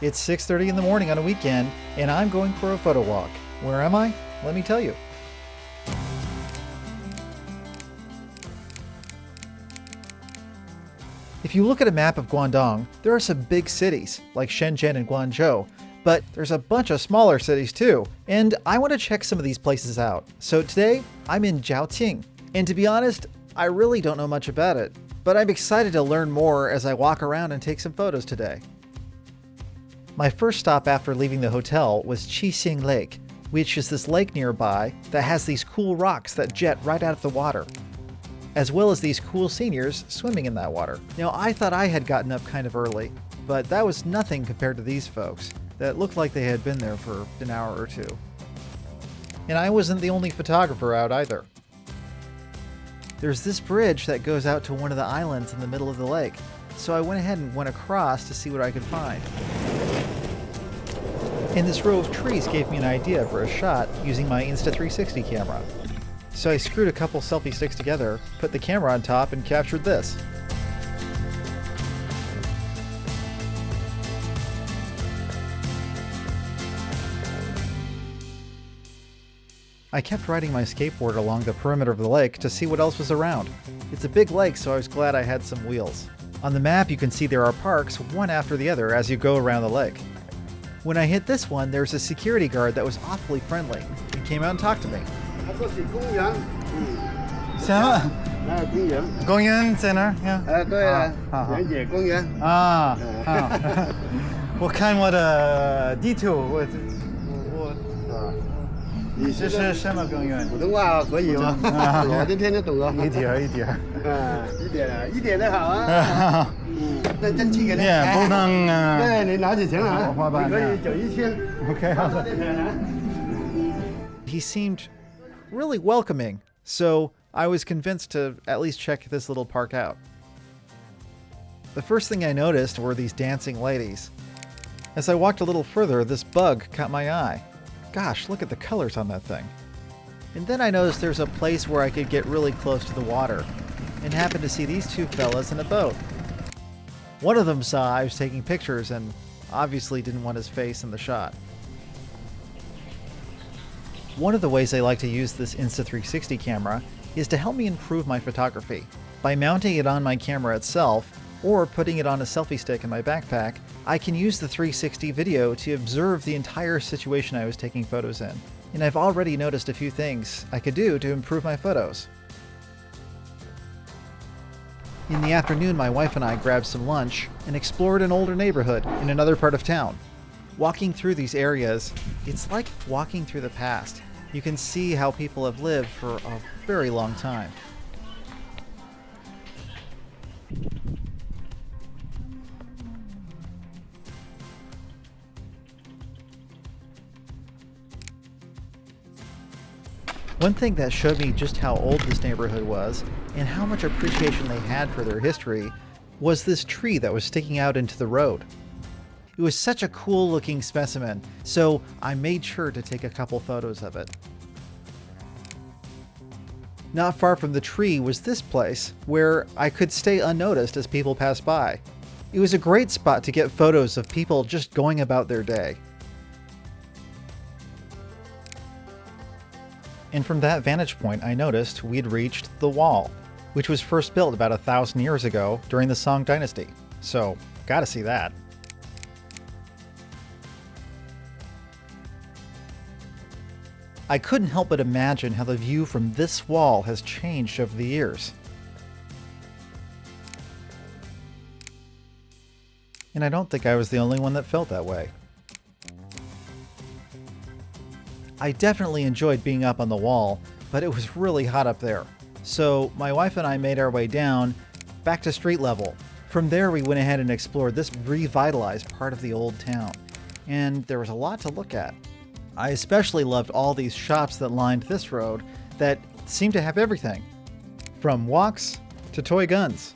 It's 6:30 in the morning on a weekend, and I'm going for a photo walk. Where am I? Let me tell you. If you look at a map of Guangdong, there are some big cities, like Shenzhen and Guangzhou, but there's a bunch of smaller cities too, and I want to check some of these places out. So today, I'm in Zhaoqing, and to be honest, I really don't know much about it, but I'm excited to learn more as I walk around and take some photos today. My first stop after leaving the hotel was Xijiang Lake, which is this lake nearby that has these cool rocks that jet right out of the water, as well as these cool seniors swimming in that water. Now, I thought I had gotten up kind of early, but that was nothing compared to these folks that looked like they had been there for an hour or two. And I wasn't the only photographer out either. There's this bridge that goes out to one of the islands in the middle of the lake, so I went ahead and went across to see what I could find. And this row of trees gave me an idea for a shot using my Insta360 camera. So I screwed a couple selfie sticks together, put the camera on top, and captured this. I kept riding my skateboard along the perimeter of the lake to see what else was around. It's a big lake, so I was glad I had some wheels. On the map, you can see there are parks, one after the other, as you go around the lake. When I hit this one, there's a security guard that was awfully friendly and came out and talked to me. 行了，公园在哪儿呀？对了，好原野公园。啊，好，我看我的地图，你这是什么公园？普通话可以吗？我就听得懂啊。一点儿一点儿。一点都好啊。那真气给你。不能啊。对，你拿起钱来，滑板你可以走1000。OK， 好的。He seemed really welcoming, so I was convinced to at least check this little park out. The first thing I noticed were these dancing ladies. As I walked a little further, this bug caught my eye. Gosh, look at the colors on that thing. And then I noticed there's a place where I could get really close to the water, and happened to see these two fellas in a boat. One of them saw I was taking pictures and obviously didn't want his face in the shot. One of the ways I like to use this Insta360 camera is to help me improve my photography. By mounting it on my camera itself, or putting it on a selfie stick in my backpack, I can use the 360 video to observe the entire situation I was taking photos in. And I've already noticed a few things I could do to improve my photos. In the afternoon, my wife and I grabbed some lunch and explored an older neighborhood in another part of town. Walking through these areas, it's like walking through the past. You can see how people have lived for a very long time. One thing that showed me just how old this neighborhood was and how much appreciation they had for their history was this tree that was sticking out into the road. It was such a cool looking specimen, so I made sure to take a couple photos of it. Not far from the tree was this place, where I could stay unnoticed as people passed by. It was a great spot to get photos of people just going about their day. And from that vantage point, I noticed we'd reached the wall, which was first built about 1,000 years ago during the Song dynasty. So, gotta see that. I couldn't help but imagine how the view from this wall has changed over the years. And I don't think I was the only one that felt that way. I definitely enjoyed being up on the wall, but it was really hot up there. So my wife and I made our way down, back to street level. From there we went ahead and explored this revitalized part of the old town. And there was a lot to look at. I especially loved all these shops that lined this road that seemed to have everything, from woks to toy guns.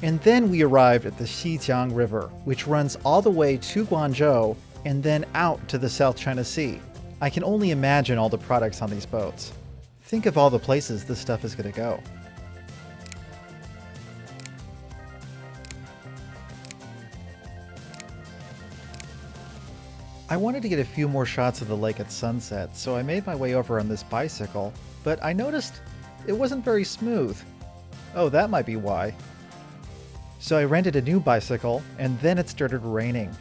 And then we arrived at the Xijiang River, which runs all the way to Guangzhou and then out to the South China Sea. I can only imagine all the products on these boats. Think of all the places this stuff is going to go. I wanted to get a few more shots of the lake at sunset, so I made my way over on this bicycle, but I noticed it wasn't very smooth. Oh, that might be why. So I rented a new bicycle, and then it started raining.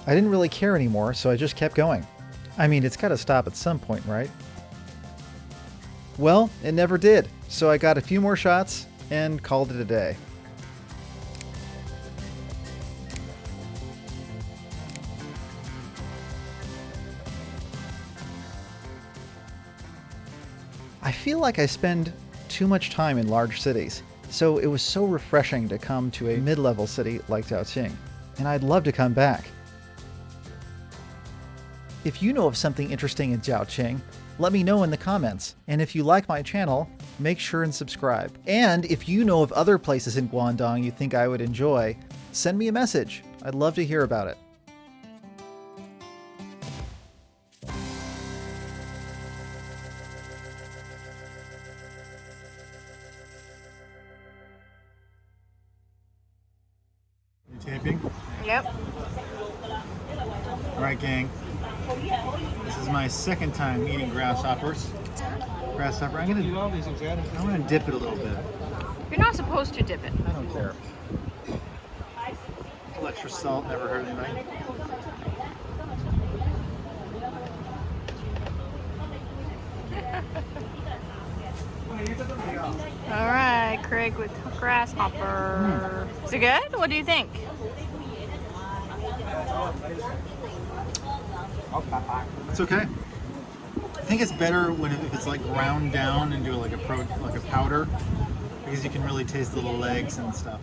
I didn't really care anymore, so I just kept going. I mean, it's gotta stop at some point, right? Well, it never did, so I got a few more shots and called it a day. I feel like I spend too much time in large cities, so it was so refreshing to come to a mid-level city like Zhaoqing, and I'd love to come back. If you know of something interesting in Zhaoqing, let me know in the comments. And if you like my channel, make sure and subscribe. And if you know of other places in Guangdong you think I would enjoy, send me a message. I'd love to hear about it. You taping? Yep. All right, gang. This is my second time eating grasshoppers. Grasshopper. I'm gonna dip it a little bit. You're not supposed to dip it. I don't care. A little extra salt never hurt anybody. All right, Craig with grasshopper. Is it good? What do you think? It's okay. I think it's better if it's like ground down and do like a powder, because you can really taste the little legs and stuff.